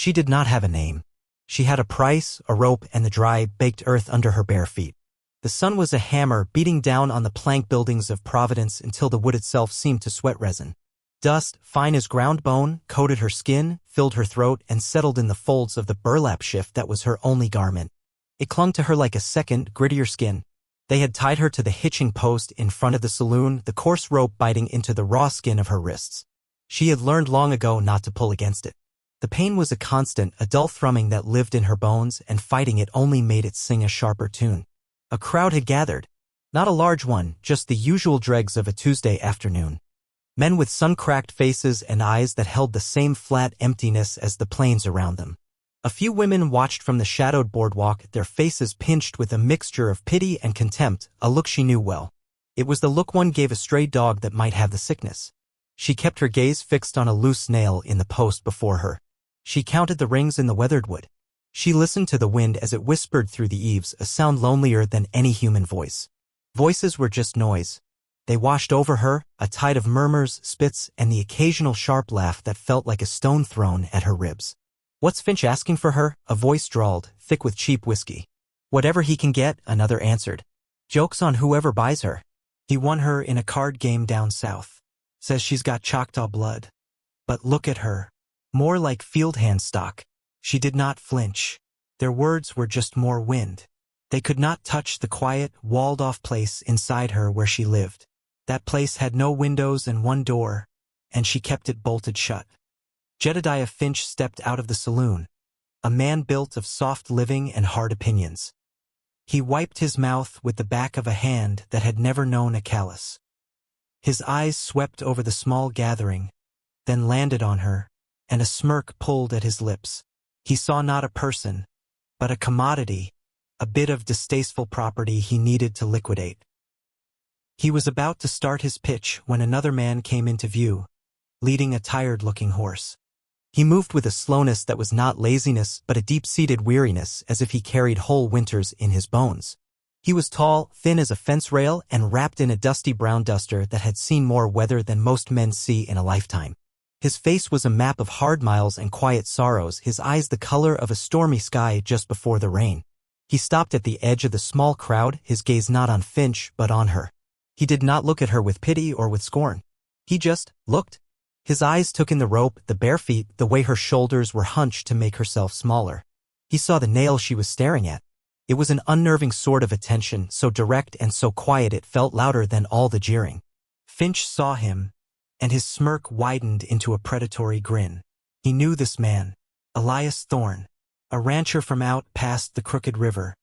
She did not have a name. She had a price, a rope, and the dry, baked earth under her bare feet. The sun was a hammer beating down on the plank buildings of Providence until the wood itself seemed to sweat resin. Dust, fine as ground bone, coated her skin, filled her throat, and settled in the folds of the burlap shift that was her only garment. It clung to her like a second, grittier skin. They had tied her to the hitching post in front of the saloon, the coarse rope biting into the raw skin of her wrists. She had learned long ago not to pull against it. The pain was a constant, a dull thrumming that lived in her bones, and fighting it only made it sing a sharper tune. A crowd had gathered. Not a large one, just the usual dregs of a Tuesday afternoon. Men with sun-cracked faces and eyes that held the same flat emptiness as the plains around them. A few women watched from the shadowed boardwalk, their faces pinched with a mixture of pity and contempt, a look she knew well. It was the look one gave a stray dog that might have the sickness. She kept her gaze fixed on a loose nail in the post before her. She counted the rings in the weathered wood. She listened to the wind as it whispered through the eaves, a sound lonelier than any human voice. Voices were just noise. They washed over her, a tide of murmurs, spits, and the occasional sharp laugh that felt like a stone thrown at her ribs. "What's Finch asking for her?" a voice drawled, thick with cheap whiskey. "Whatever he can get," another answered. "Joke's on whoever buys her. He won her in a card game down south. Says she's got Choctaw blood. But look at her. More like field hand stock." She did not flinch. Their words were just more wind. They could not touch the quiet, walled-off place inside her where she lived. That place had no windows and one door, and she kept it bolted shut. Jedediah Finch stepped out of the saloon, a man built of soft living and hard opinions. He wiped his mouth with the back of a hand that had never known a callous. His eyes swept over the small gathering, then landed on her, and a smirk pulled at his lips. He saw not a person, but a commodity, a bit of distasteful property he needed to liquidate. He was about to start his pitch when another man came into view, leading a tired-looking horse. He moved with a slowness that was not laziness but a deep-seated weariness, as if he carried whole winters in his bones. He was tall, thin as a fence rail, and wrapped in a dusty brown duster that had seen more weather than most men see in a lifetime. His face was a map of hard miles and quiet sorrows, his eyes the color of a stormy sky just before the rain. He stopped at the edge of the small crowd, his gaze not on Finch but on her. He did not look at her with pity or with scorn. He just looked. His eyes took in the rope, the bare feet, the way her shoulders were hunched to make herself smaller. He saw the nail she was staring at. It was an unnerving sort of attention, so direct and so quiet it felt louder than all the jeering. Finch saw him, and his smirk widened into a predatory grin. He knew this man, Elias Thorne, a rancher from out past the Crooked River,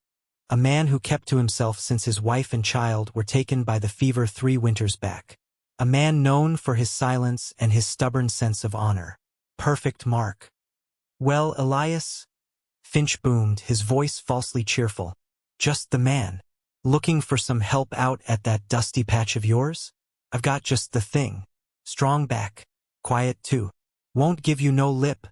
a man who kept to himself since his wife and child were taken by the fever 3 winters back. A man known for his silence and his stubborn sense of honor. Perfect mark. "Well, Elias?" Finch boomed, his voice falsely cheerful. "Just the man. Looking for some help out at that dusty patch of yours? I've got just the thing. Strong back. Quiet too. Won't give you no lip."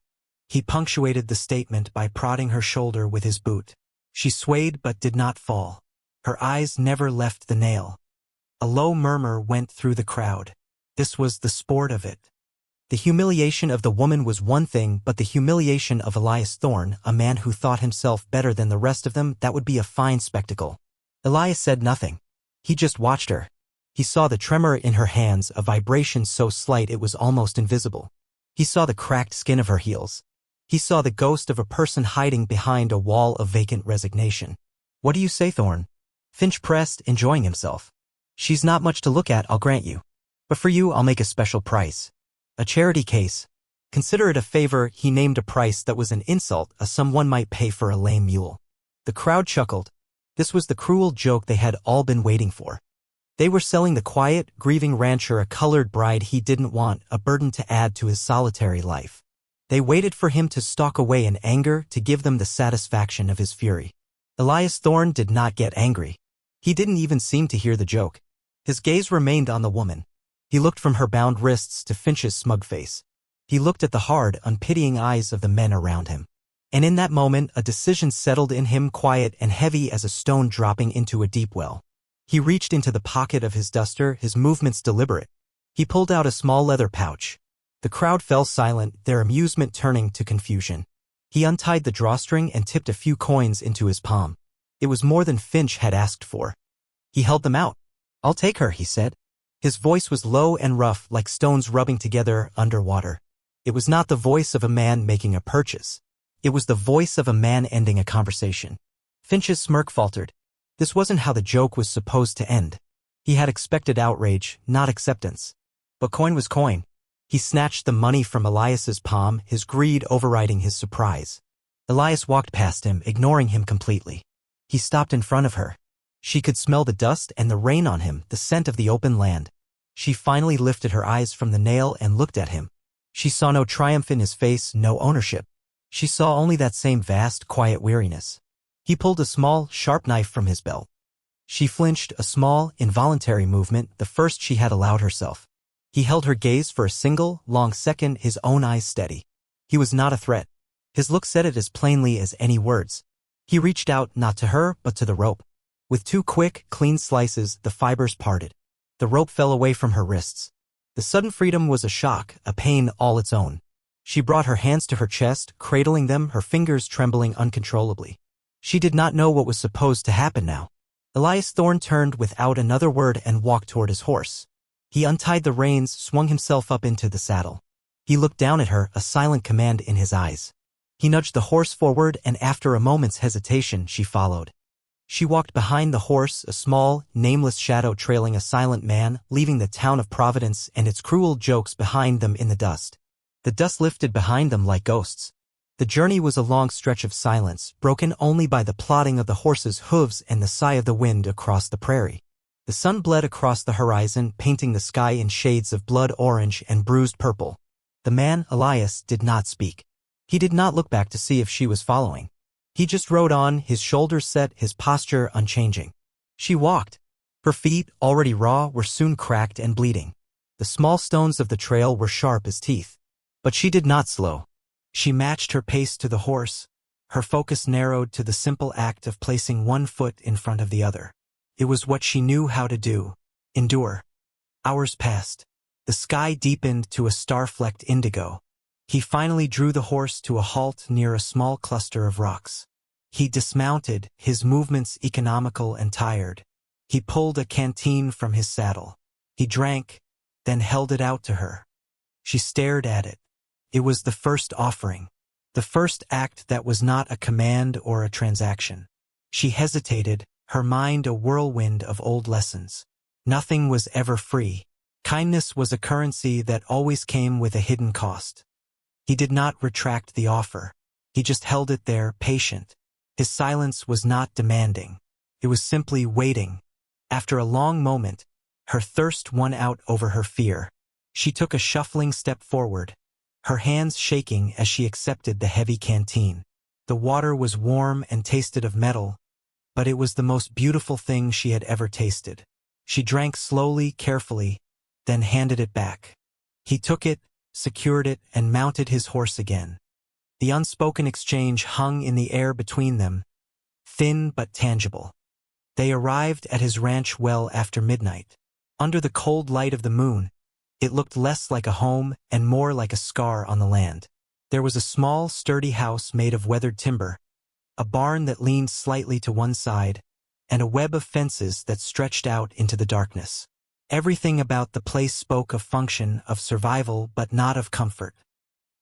He punctuated the statement by prodding her shoulder with his boot. She swayed but did not fall. Her eyes never left the nail. A low murmur went through the crowd. This was the sport of it. The humiliation of the woman was one thing, but the humiliation of Elias Thorne, a man who thought himself better than the rest of them, that would be a fine spectacle. Elias said nothing. He just watched her. He saw the tremor in her hands, a vibration so slight it was almost invisible. He saw the cracked skin of her heels. He saw the ghost of a person hiding behind a wall of vacant resignation. "What do you say, Thorne?" Finch pressed, enjoying himself. "She's not much to look at, I'll grant you. But for you, I'll make a special price. A charity case. Consider it a favor." He named a price that was an insult, a sum one might pay for a lame mule. The crowd chuckled. This was the cruel joke they had all been waiting for. They were selling the quiet, grieving rancher a colored bride he didn't want, a burden to add to his solitary life. They waited for him to stalk away in anger, to give them the satisfaction of his fury. Elias Thorne did not get angry. He didn't even seem to hear the joke. His gaze remained on the woman. He looked from her bound wrists to Finch's smug face. He looked at the hard, unpitying eyes of the men around him. And in that moment, a decision settled in him, quiet and heavy as a stone dropping into a deep well. He reached into the pocket of his duster, his movements deliberate. He pulled out a small leather pouch. The crowd fell silent, their amusement turning to confusion. He untied the drawstring and tipped a few coins into his palm. It was more than Finch had asked for. He held them out. "I'll take her," he said. His voice was low and rough, like stones rubbing together underwater. It was not the voice of a man making a purchase. It was the voice of a man ending a conversation. Finch's smirk faltered. This wasn't how the joke was supposed to end. He had expected outrage, not acceptance. But coin was coin. He snatched the money from Elias's palm, his greed overriding his surprise. Elias walked past him, ignoring him completely. He stopped in front of her. She could smell the dust and the rain on him, the scent of the open land. She finally lifted her eyes from the nail and looked at him. She saw no triumph in his face, no ownership. She saw only that same vast, quiet weariness. He pulled a small, sharp knife from his belt. She flinched, a small, involuntary movement, the first she had allowed herself. He held her gaze for a single, long second, his own eyes steady. He was not a threat. His look said it as plainly as any words. He reached out, not to her, but to the rope. With two quick, clean slices, the fibers parted. The rope fell away from her wrists. The sudden freedom was a shock, a pain all its own. She brought her hands to her chest, cradling them, her fingers trembling uncontrollably. She did not know what was supposed to happen now. Elias Thorne turned without another word and walked toward his horse. He untied the reins, swung himself up into the saddle. He looked down at her, a silent command in his eyes. He nudged the horse forward, and after a moment's hesitation, she followed. She walked behind the horse, a small, nameless shadow trailing a silent man, leaving the town of Providence and its cruel jokes behind them in the dust. The dust lifted behind them like ghosts. The journey was a long stretch of silence, broken only by the plodding of the horse's hooves and the sigh of the wind across the prairie. The sun bled across the horizon, painting the sky in shades of blood orange and bruised purple. The man, Elias, did not speak. He did not look back to see if she was following. He just rode on, his shoulders set, his posture unchanging. She walked. Her feet, already raw, were soon cracked and bleeding. The small stones of the trail were sharp as teeth. But she did not slow. She matched her pace to the horse. Her focus narrowed to the simple act of placing one foot in front of the other. It was what she knew how to do. Endure. Hours passed. The sky deepened to a star-flecked indigo. He finally drew the horse to a halt near a small cluster of rocks. He dismounted, his movements economical and tired. He pulled a canteen from his saddle. He drank, then held it out to her. She stared at it. It was the first offering. The first act that was not a command or a transaction. She hesitated, her mind a whirlwind of old lessons. Nothing was ever free. Kindness was a currency that always came with a hidden cost. He did not retract the offer. He just held it there, patient. His silence was not demanding. It was simply waiting. After a long moment, her thirst won out over her fear. She took a shuffling step forward, her hands shaking as she accepted the heavy canteen. The water was warm and tasted of metal, but it was the most beautiful thing she had ever tasted. She drank slowly, carefully, then handed it back. He took it, secured it, and mounted his horse again. The unspoken exchange hung in the air between them, thin but tangible. They arrived at his ranch well after midnight. Under the cold light of the moon, it looked less like a home and more like a scar on the land. There was a small, sturdy house made of weathered timber, a barn that leaned slightly to one side, and a web of fences that stretched out into the darkness. Everything about the place spoke of function, of survival, but not of comfort.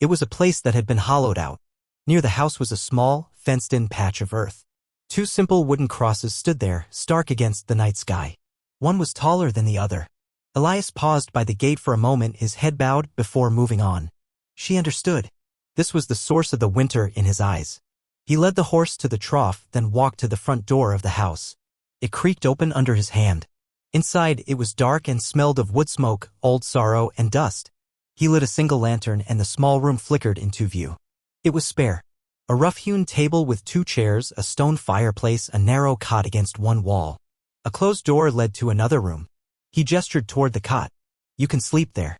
It was a place that had been hollowed out. Near the house was a small, fenced-in patch of earth. Two simple wooden crosses stood there, stark against the night sky. One was taller than the other. Elias paused by the gate for a moment, his head bowed, before moving on. She understood. This was the source of the winter in his eyes. He led the horse to the trough, then walked to the front door of the house. It creaked open under his hand. Inside, it was dark and smelled of wood smoke, old sorrow, and dust. He lit a single lantern, and the small room flickered into view. It was spare. A rough-hewn table with two chairs, a stone fireplace, a narrow cot against one wall. A closed door led to another room. He gestured toward the cot. "You can sleep there."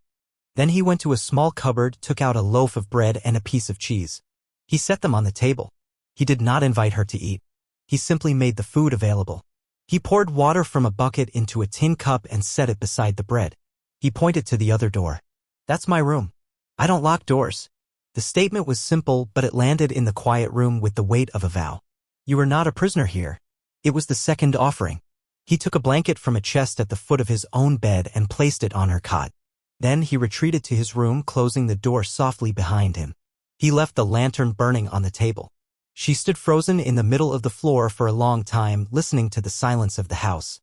Then he went to a small cupboard, took out a loaf of bread and a piece of cheese. He set them on the table. He did not invite her to eat. He simply made the food available. He poured water from a bucket into a tin cup and set it beside the bread. He pointed to the other door. "That's my room. I don't lock doors." The statement was simple, but it landed in the quiet room with the weight of a vow. You are not a prisoner here. It was the second offering. He took a blanket from a chest at the foot of his own bed and placed it on her cot. Then he retreated to his room, closing the door softly behind him. He left the lantern burning on the table. She stood frozen in the middle of the floor for a long time, listening to the silence of the house.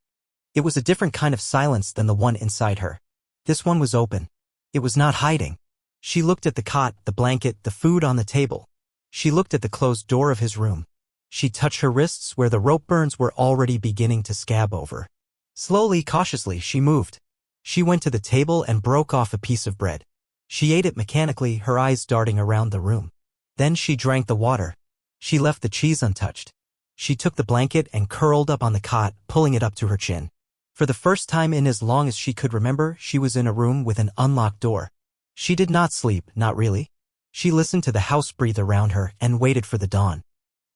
It was a different kind of silence than the one inside her. This one was open. It was not hiding. She looked at the cot, the blanket, the food on the table. She looked at the closed door of his room. She touched her wrists where the rope burns were already beginning to scab over. Slowly, cautiously, she moved. She went to the table and broke off a piece of bread. She ate it mechanically, her eyes darting around the room. Then she drank the water. She left the cheese untouched. She took the blanket and curled up on the cot, pulling it up to her chin. For the first time in as long as she could remember, she was in a room with an unlocked door. She did not sleep, not really. She listened to the house breathe around her and waited for the dawn.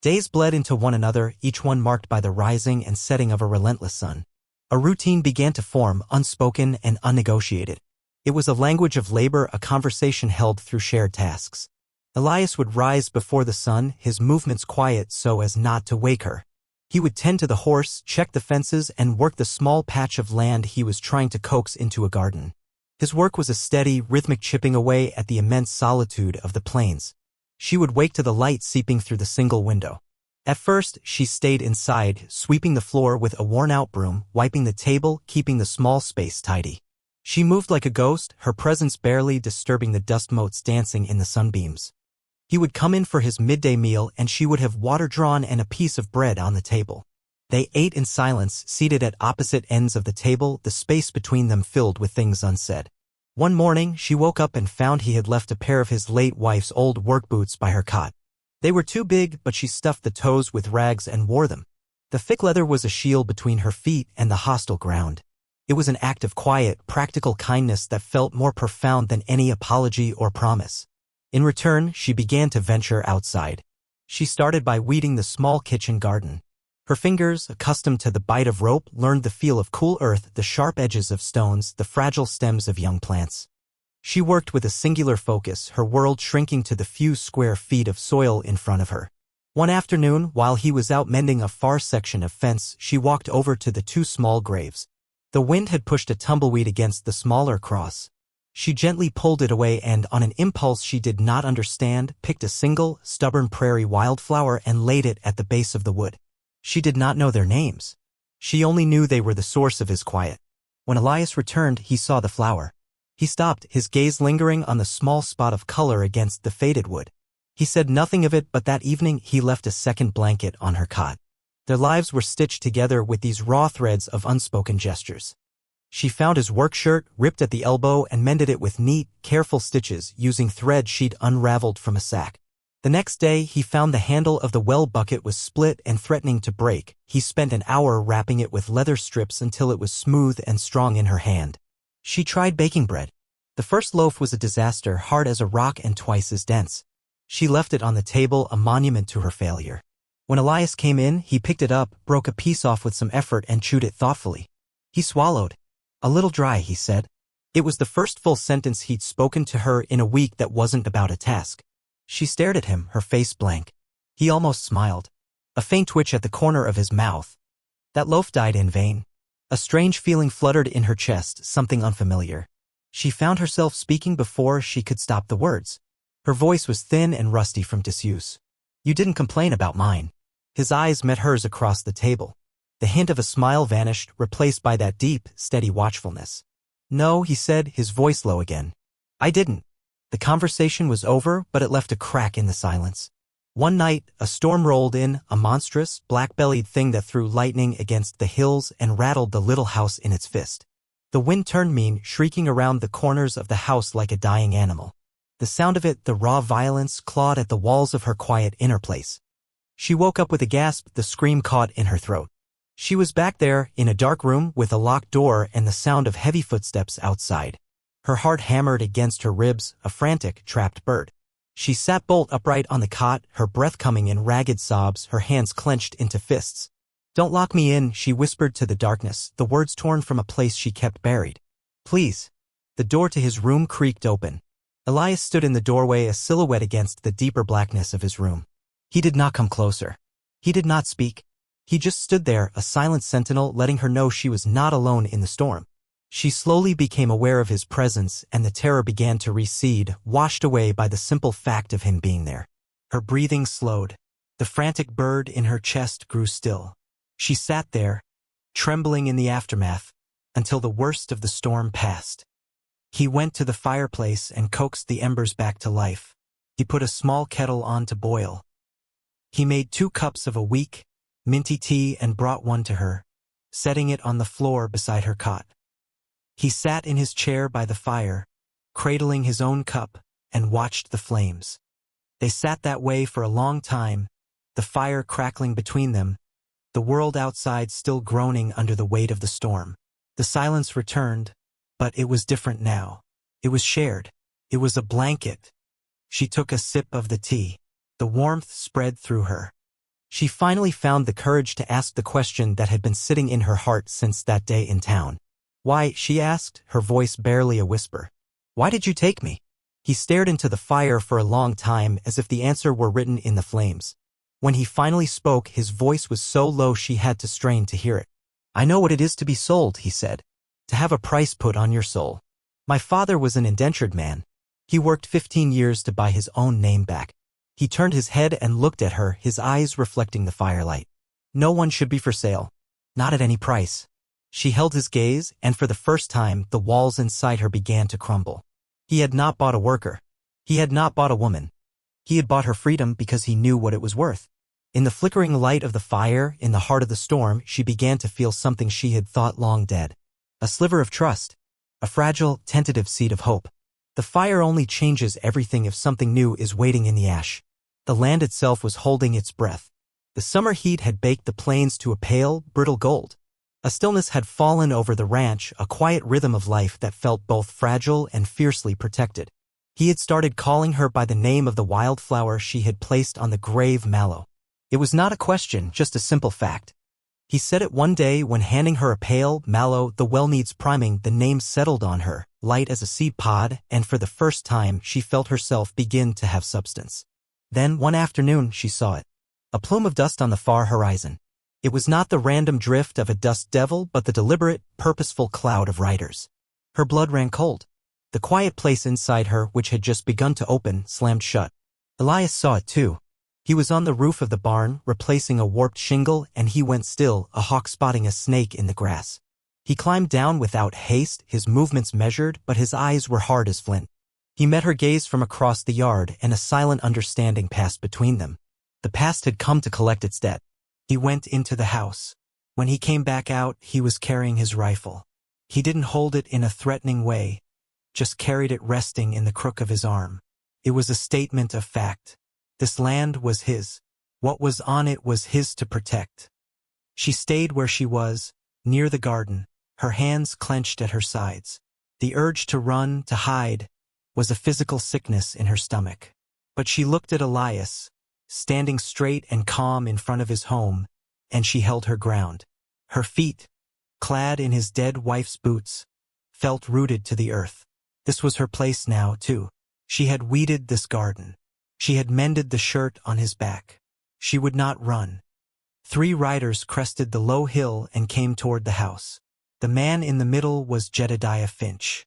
Days bled into one another, each one marked by the rising and setting of a relentless sun. A routine began to form, unspoken and unnegotiated. It was a language of labor, a conversation held through shared tasks. Elias would rise before the sun, his movements quiet so as not to wake her. He would tend to the horse, check the fences, and work the small patch of land he was trying to coax into a garden. His work was a steady, rhythmic chipping away at the immense solitude of the plains. She would wake to the light seeping through the single window. At first, she stayed inside, sweeping the floor with a worn-out broom, wiping the table, keeping the small space tidy. She moved like a ghost, her presence barely disturbing the dust motes dancing in the sunbeams. He would come in for his midday meal and she would have water drawn and a piece of bread on the table. They ate in silence, seated at opposite ends of the table, the space between them filled with things unsaid. One morning, she woke up and found he had left a pair of his late wife's old work boots by her cot. They were too big, but she stuffed the toes with rags and wore them. The thick leather was a shield between her feet and the hostile ground. It was an act of quiet, practical kindness that felt more profound than any apology or promise. In return, she began to venture outside. She started by weeding the small kitchen garden. Her fingers, accustomed to the bite of rope, learned the feel of cool earth, the sharp edges of stones, the fragile stems of young plants. She worked with a singular focus, her world shrinking to the few square feet of soil in front of her. One afternoon, while he was out mending a far section of fence, she walked over to the two small graves. The wind had pushed a tumbleweed against the smaller cross. She gently pulled it away and, on an impulse she did not understand, picked a single, stubborn prairie wildflower and laid it at the base of the wood. She did not know their names. She only knew they were the source of his quiet. When Elias returned, he saw the flower. He stopped, his gaze lingering on the small spot of color against the faded wood. He said nothing of it, but that evening he left a second blanket on her cot. Their lives were stitched together with these raw threads of unspoken gestures. She found his work shirt, ripped at the elbow, and mended it with neat, careful stitches using thread she'd unraveled from a sack. The next day, he found the handle of the well bucket was split and threatening to break. He spent an hour wrapping it with leather strips until it was smooth and strong in her hand. She tried baking bread. The first loaf was a disaster, hard as a rock and twice as dense. She left it on the table, a monument to her failure. When Elias came in, he picked it up, broke a piece off with some effort, and chewed it thoughtfully. He swallowed. A little dry, he said. It was the first full sentence he'd spoken to her in a week that wasn't about a task. She stared at him, her face blank. He almost smiled. A faint twitch at the corner of his mouth. That loaf died in vain. A strange feeling fluttered in her chest, something unfamiliar. She found herself speaking before she could stop the words. Her voice was thin and rusty from disuse. You didn't complain about mine. His eyes met hers across the table. The hint of a smile vanished, replaced by that deep, steady watchfulness. No, he said, his voice low again. I didn't. The conversation was over, but it left a crack in the silence. One night, a storm rolled in, a monstrous, black-bellied thing that threw lightning against the hills and rattled the little house in its fist. The wind turned mean, shrieking around the corners of the house like a dying animal. The sound of it, the raw violence, clawed at the walls of her quiet inner place. She woke up with a gasp, the scream caught in her throat. She was back there, in a dark room, with a locked door and the sound of heavy footsteps outside. Her heart hammered against her ribs, a frantic, trapped bird. She sat bolt upright on the cot, her breath coming in ragged sobs, her hands clenched into fists. Don't lock me in, she whispered to the darkness, the words torn from a place she kept buried. Please. The door to his room creaked open. Elias stood in the doorway, a silhouette against the deeper blackness of his room. He did not come closer. He did not speak. He just stood there, a silent sentinel, letting her know she was not alone in the storm. She slowly became aware of his presence, and the terror began to recede, washed away by the simple fact of him being there. Her breathing slowed. The frantic bird in her chest grew still. She sat there, trembling in the aftermath, until the worst of the storm passed. He went to the fireplace and coaxed the embers back to life. He put a small kettle on to boil. He made 2 cups of a weak, minty tea and brought one to her, setting it on the floor beside her cot. He sat in his chair by the fire, cradling his own cup, and watched the flames. They sat that way for a long time, the fire crackling between them, the world outside still groaning under the weight of the storm. The silence returned, but it was different now. It was shared. It was a blanket. She took a sip of the tea. The warmth spread through her. She finally found the courage to ask the question that had been sitting in her heart since that day in town. "Why," she asked, her voice barely a whisper. "Why did you take me?" He stared into the fire for a long time, as if the answer were written in the flames. When he finally spoke, his voice was so low she had to strain to hear it. "I know what it is to be sold," he said. "To have a price put on your soul. My father was an indentured man. He worked 15 years to buy his own name back." He turned his head and looked at her, his eyes reflecting the firelight. "No one should be for sale. Not at any price." She held his gaze, and for the first time, the walls inside her began to crumble. He had not bought a worker. He had not bought a woman. He had bought her freedom because he knew what it was worth. In the flickering light of the fire, in the heart of the storm, she began to feel something she had thought long dead. A sliver of trust. A fragile, tentative seed of hope. The fire only changes everything if something new is waiting in the ash. The land itself was holding its breath. The summer heat had baked the plains to a pale, brittle gold. A stillness had fallen over the ranch, a quiet rhythm of life that felt both fragile and fiercely protected. He had started calling her by the name of the wildflower she had placed on the grave mallow. It was not a question, just a simple fact. He said it one day when handing her a pale, mallow, the well needs priming, the name settled on her, light as a seed pod, and for the first time she felt herself begin to have substance. Then, one afternoon, she saw it. A plume of dust on the far horizon. It was not the random drift of a dust devil, but the deliberate, purposeful cloud of riders. Her blood ran cold. The quiet place inside her, which had just begun to open, slammed shut. Elias saw it too. He was on the roof of the barn, replacing a warped shingle, and he went still, a hawk spotting a snake in the grass. He climbed down without haste, his movements measured, but his eyes were hard as flint. He met her gaze from across the yard, and a silent understanding passed between them. The past had come to collect its debt. He went into the house. When he came back out, he was carrying his rifle. He didn't hold it in a threatening way, just carried it resting in the crook of his arm. It was a statement of fact. This land was his. What was on it was his to protect. She stayed where she was, near the garden, her hands clenched at her sides. The urge to run, to hide, was a physical sickness in her stomach. But she looked at Elias, standing straight and calm in front of his home, and she held her ground. Her feet, clad in his dead wife's boots, felt rooted to the earth. This was her place now, too. She had weeded this garden. She had mended the shirt on his back. She would not run. 3 riders crested the low hill and came toward the house. The man in the middle was Jedediah Finch.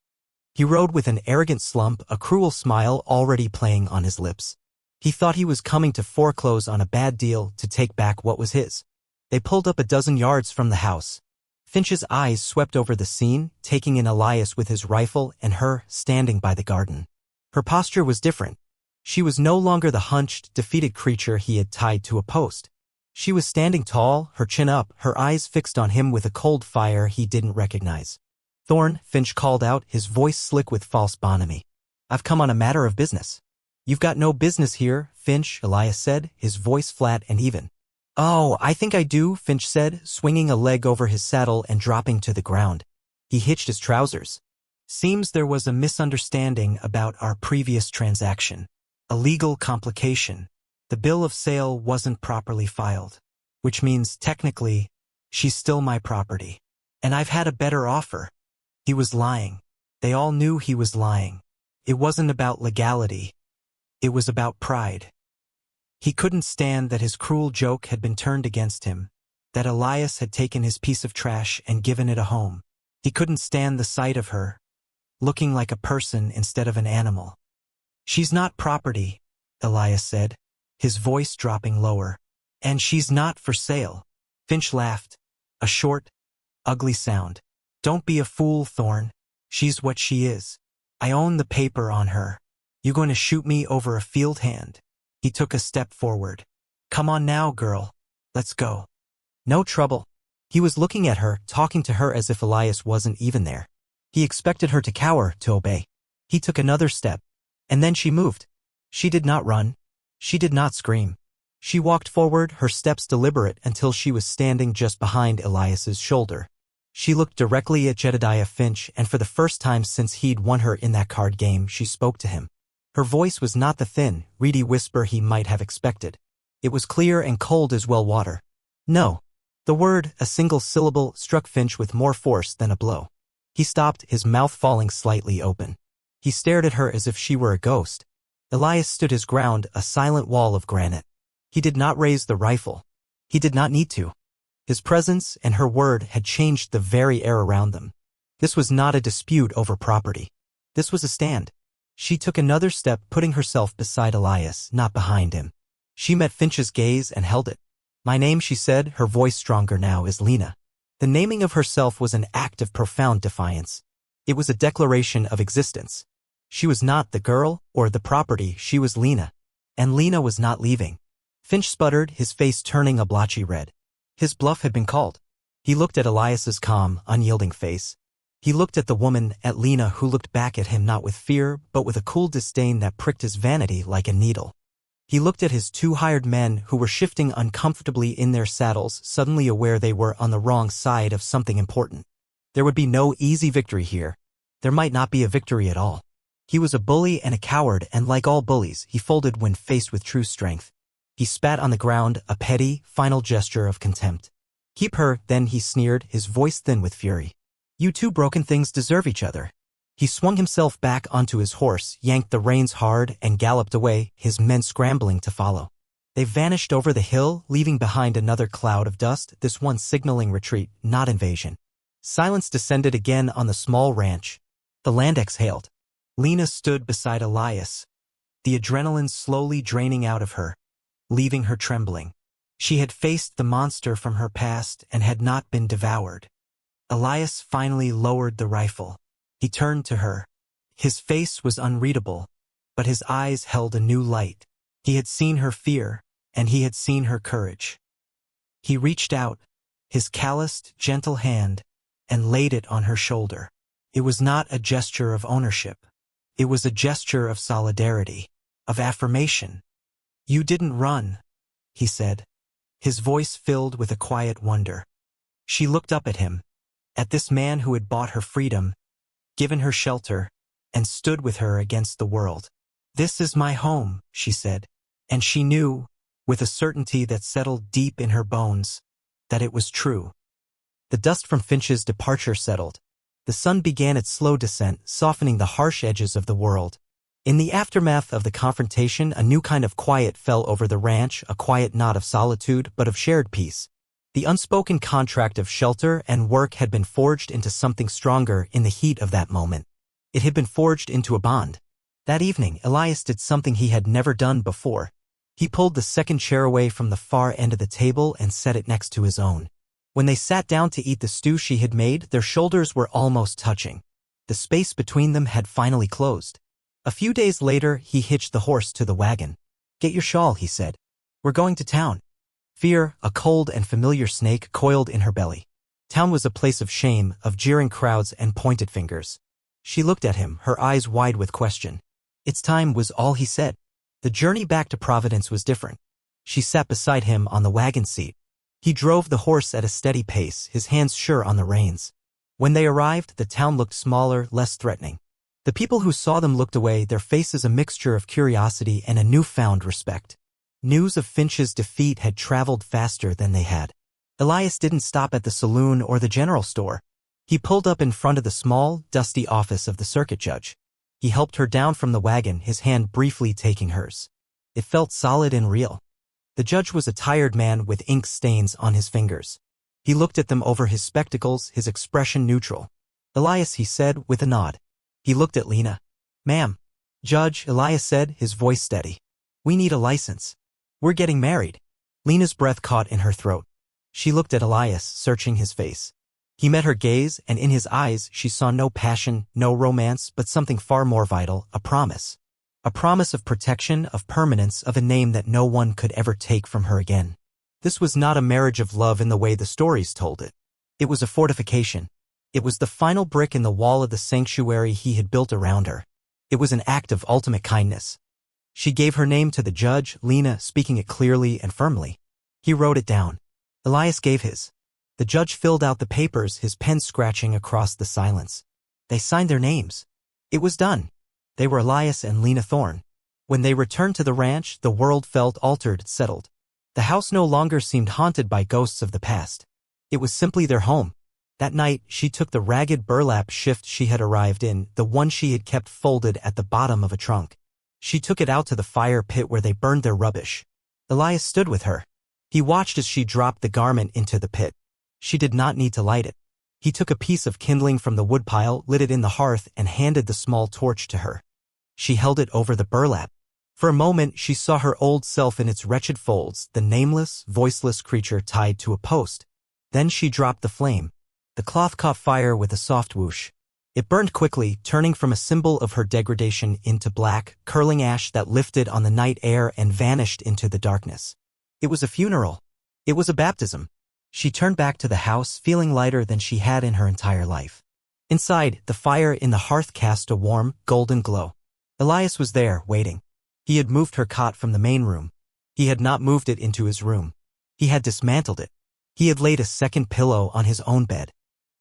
He rode with an arrogant slump, a cruel smile already playing on his lips. He thought he was coming to foreclose on a bad deal, to take back what was his. They pulled up a dozen yards from the house. Finch's eyes swept over the scene, taking in Elias with his rifle and her standing by the garden. Her posture was different. She was no longer the hunched, defeated creature he had tied to a post. She was standing tall, her chin up, her eyes fixed on him with a cold fire he didn't recognize. "Thorne," Finch called out, his voice slick with false bonhomie. "I've come on a matter of business." "You've got no business here, Finch," Elias said, his voice flat and even. "Oh, I think I do," Finch said, swinging a leg over his saddle and dropping to the ground. He hitched his trousers. "Seems there was a misunderstanding about our previous transaction. A legal complication. The bill of sale wasn't properly filed. Which means, technically, she's still my property. And I've had a better offer." He was lying. They all knew he was lying. It wasn't about legality. It was about pride. He couldn't stand that his cruel joke had been turned against him, that Elias had taken his piece of trash and given it a home. He couldn't stand the sight of her, looking like a person instead of an animal. "She's not property," Elias said, his voice dropping lower. "And she's not for sale." Finch laughed, a short, ugly sound. "Don't be a fool, Thorne. She's what she is. I own the paper on her. You going to shoot me over a field hand?" He took a step forward. "Come on now, girl. Let's go." "No trouble." He was looking at her, talking to her as if Elias wasn't even there. He expected her to cower, to obey. He took another step, and then she moved. She did not run. She did not scream. She walked forward, her steps deliberate, until she was standing just behind Elias's shoulder. She looked directly at Jedediah Finch, and for the first time since he'd won her in that card game, she spoke to him. Her voice was not the thin, reedy whisper he might have expected. It was clear and cold as well water. "No." The word, a single syllable, struck Finch with more force than a blow. He stopped, his mouth falling slightly open. He stared at her as if she were a ghost. Elias stood his ground, a silent wall of granite. He did not raise the rifle. He did not need to. His presence and her word had changed the very air around them. This was not a dispute over property. This was a stand. She took another step, putting herself beside Elias, not behind him. She met Finch's gaze and held it. "My name," she said, her voice stronger now, "is Lena." The naming of herself was an act of profound defiance. It was a declaration of existence. She was not the girl or the property, she was Lena. And Lena was not leaving. Finch sputtered, his face turning a blotchy red. His bluff had been called. He looked at Elias's calm, unyielding face. He looked at the woman, at Lena, who looked back at him not with fear, but with a cool disdain that pricked his vanity like a needle. He looked at his two hired men who were shifting uncomfortably in their saddles, suddenly aware they were on the wrong side of something important. There would be no easy victory here. There might not be a victory at all. He was a bully and a coward, and like all bullies, he folded when faced with true strength. He spat on the ground, a petty, final gesture of contempt. "Keep her," then he sneered, his voice thin with fury. "You two broken things deserve each other." He swung himself back onto his horse, yanked the reins hard, and galloped away, his men scrambling to follow. They vanished over the hill, leaving behind another cloud of dust, this one signaling retreat, not invasion. Silence descended again on the small ranch. The land exhaled. Lena stood beside Elias, the adrenaline slowly draining out of her, leaving her trembling. She had faced the monster from her past and had not been devoured. Elias finally lowered the rifle. He turned to her. His face was unreadable, but his eyes held a new light. He had seen her fear, and he had seen her courage. He reached out, his calloused, gentle hand, and laid it on her shoulder. It was not a gesture of ownership. It was a gesture of solidarity, of affirmation. "You didn't run," he said, his voice filled with a quiet wonder. She looked up at him, at this man who had bought her freedom, given her shelter, and stood with her against the world. "This is my home," she said, and she knew, with a certainty that settled deep in her bones, that it was true. The dust from Finch's departure settled. The sun began its slow descent, softening the harsh edges of the world. In the aftermath of the confrontation, a new kind of quiet fell over the ranch, a quiet not of solitude, but of shared peace. The unspoken contract of shelter and work had been forged into something stronger in the heat of that moment. It had been forged into a bond. That evening, Elias did something he had never done before. He pulled the second chair away from the far end of the table and set it next to his own. When they sat down to eat the stew she had made, their shoulders were almost touching. The space between them had finally closed. A few days later, he hitched the horse to the wagon. "Get your shawl," he said. "We're going to town." Fear, a cold and familiar snake, coiled in her belly. Town was a place of shame, of jeering crowds and pointed fingers. She looked at him, her eyes wide with question. "It's time," was all he said. The journey back to Providence was different. She sat beside him on the wagon seat. He drove the horse at a steady pace, his hands sure on the reins. When they arrived, the town looked smaller, less threatening. The people who saw them looked away, their faces a mixture of curiosity and a newfound respect. News of Finch's defeat had traveled faster than they had. Elias didn't stop at the saloon or the general store. He pulled up in front of the small, dusty office of the circuit judge. He helped her down from the wagon, his hand briefly taking hers. It felt solid and real. The judge was a tired man with ink stains on his fingers. He looked at them over his spectacles, his expression neutral. "Elias," he said, with a nod. He looked at Lena. "Ma'am." "Judge," Elias said, his voice steady. "We need a license. We're getting married." Lena's breath caught in her throat. She looked at Elias, searching his face. He met her gaze, and in his eyes she saw no passion, no romance, but something far more vital, a promise. A promise of protection, of permanence, of a name that no one could ever take from her again. This was not a marriage of love in the way the stories told it. It was a fortification. It was the final brick in the wall of the sanctuary he had built around her. It was an act of ultimate kindness. She gave her name to the judge, Lena, speaking it clearly and firmly. He wrote it down. Elias gave his. The judge filled out the papers, his pen scratching across the silence. They signed their names. It was done. They were Elias and Lena Thorne. When they returned to the ranch, the world felt altered, settled. The house no longer seemed haunted by ghosts of the past. It was simply their home. That night, she took the ragged burlap shift she had arrived in, the one she had kept folded at the bottom of a trunk. She took it out to the fire pit where they burned their rubbish. Elias stood with her. He watched as she dropped the garment into the pit. She did not need to light it. He took a piece of kindling from the woodpile, lit it in the hearth, and handed the small torch to her. She held it over the burlap. For a moment, she saw her old self in its wretched folds, the nameless, voiceless creature tied to a post. Then she dropped the flame. The cloth caught fire with a soft whoosh. It burned quickly, turning from a symbol of her degradation into black, curling ash that lifted on the night air and vanished into the darkness. It was a funeral. It was a baptism. She turned back to the house, feeling lighter than she had in her entire life. Inside, the fire in the hearth cast a warm, golden glow. Elias was there, waiting. He had moved her cot from the main room. He had not moved it into his room. He had dismantled it. He had laid a second pillow on his own bed.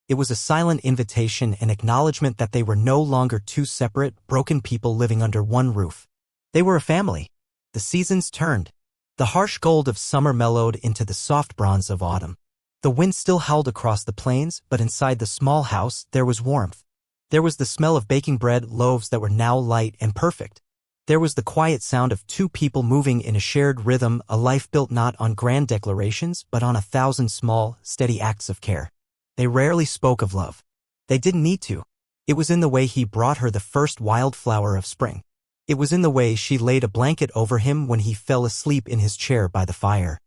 It was a silent invitation, an acknowledgement that they were no longer two separate, broken people living under one roof. They were a family. The seasons turned. The harsh gold of summer mellowed into the soft bronze of autumn. The wind still howled across the plains, but inside the small house there was warmth. There was the smell of baking bread, loaves that were now light and perfect. There was the quiet sound of two people moving in a shared rhythm, a life built not on grand declarations, but on 1,000 small, steady acts of care. They rarely spoke of love. They didn't need to. It was in the way he brought her the first wildflower of spring. It was in the way she laid a blanket over him when he fell asleep in his chair by the fire.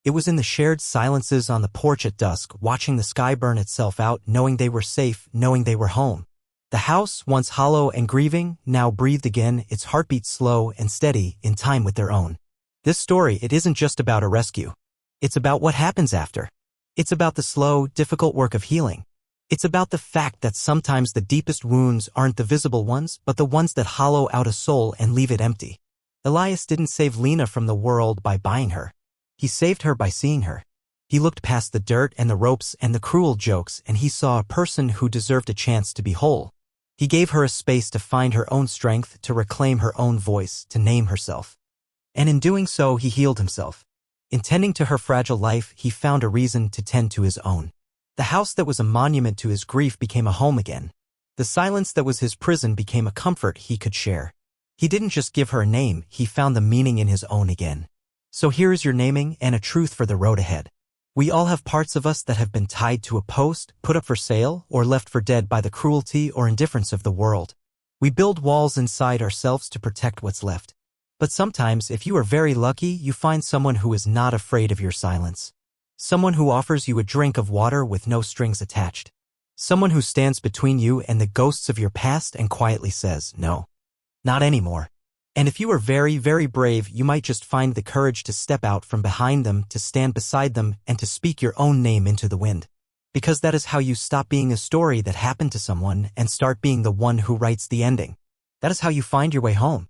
It was in the shared silences on the porch at dusk, watching the sky burn itself out, knowing they were safe, knowing they were home. The house, once hollow and grieving, now breathed again, its heartbeat slow and steady, in time with their own. This story, it isn't just about a rescue. It's about what happens after. It's about the slow, difficult work of healing. It's about the fact that sometimes the deepest wounds aren't the visible ones, but the ones that hollow out a soul and leave it empty. Elias didn't save Lena from the world by buying her. He saved her by seeing her. He looked past the dirt and the ropes and the cruel jokes, and he saw a person who deserved a chance to be whole. He gave her a space to find her own strength, to reclaim her own voice, to name herself. And in doing so, he healed himself. In tending to her fragile life, he found a reason to tend to his own. The house that was a monument to his grief became a home again. The silence that was his prison became a comfort he could share. He didn't just give her a name, he found the meaning in his own again. So here is your naming and a truth for the road ahead. We all have parts of us that have been tied to a post, put up for sale, or left for dead by the cruelty or indifference of the world. We build walls inside ourselves to protect what's left. But sometimes, if you are very lucky, you find someone who is not afraid of your silence. Someone who offers you a drink of water with no strings attached. Someone who stands between you and the ghosts of your past and quietly says, no, not anymore. And if you are very, very brave, you might just find the courage to step out from behind them, to stand beside them, and to speak your own name into the wind. Because that is how you stop being a story that happened to someone and start being the one who writes the ending. That is how you find your way home.